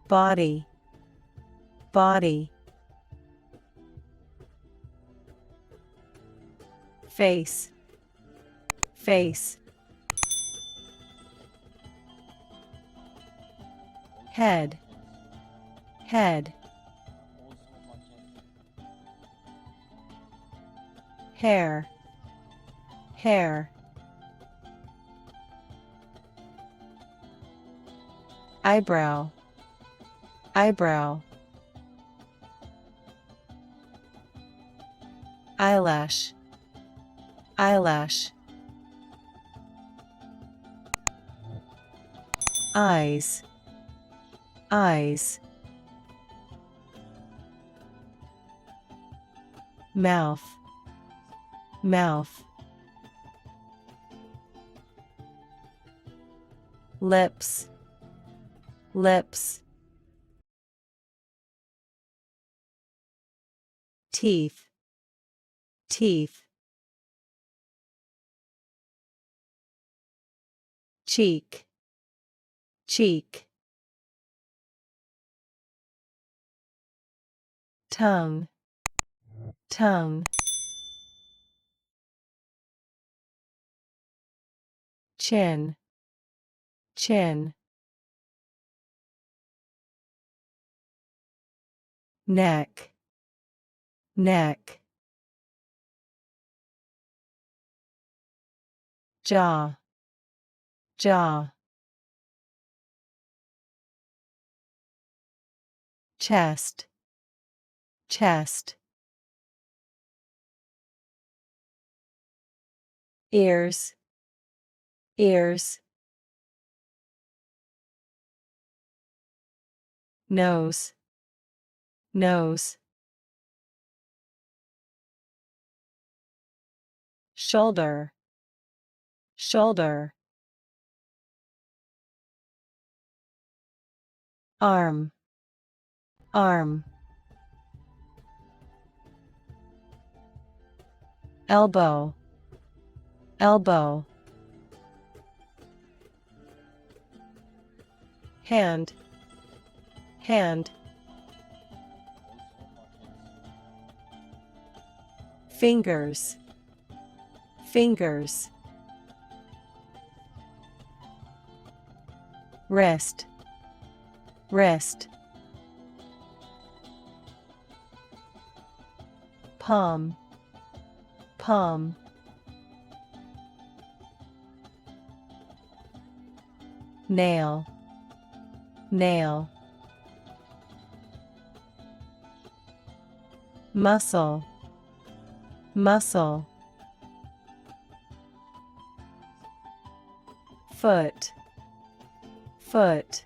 body, body. Face, face. Head, head. Hair, hair. Eyebrow, eyebrow. Eyelash, eyelash. Eyes, eyes. Mouth, mouth. Lips, lips. Teeth, teeth. Cheek, cheek. Tongue, tongue. Chin, chin. Neck, neck. Jaw, jaw. Chest, chest. Ears, ears. Nose, nose. Shoulder, shoulder. Arm, arm. Elbow, elbow. Hand, hand. Fingers, fingers. Wrist, wrist. Palm, palm. Nail, nail. Muscle, muscle. Foot, foot.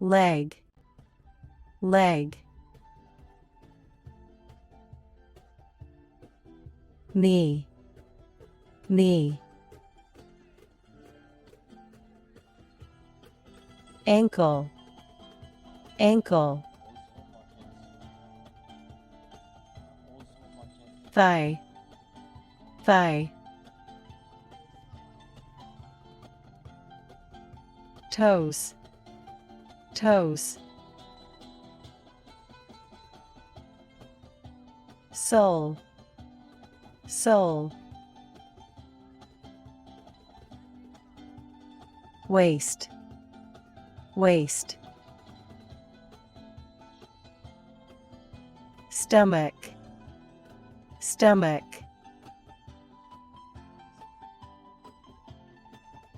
Leg, leg. Knee, knee. Ankle, ankle. Thigh, thigh. Toes, toes. Sole, sole. Waist, waist. Stomach, stomach.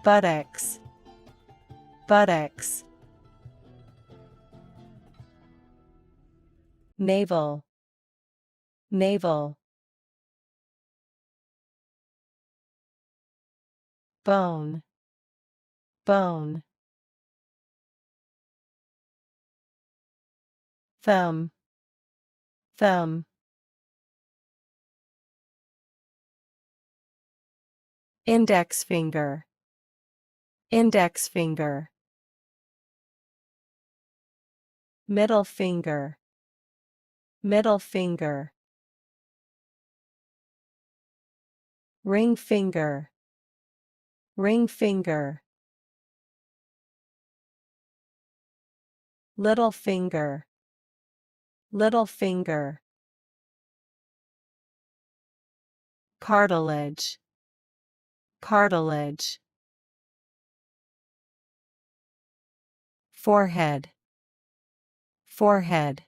Buttocks, buttocks. Navel, navel. Bone, bone. Thumb, thumb. Index finger, index finger. Middle finger, middle finger. Ring finger, ring finger. little finger, little finger. Cartilage, cartilage. Forehead, forehead.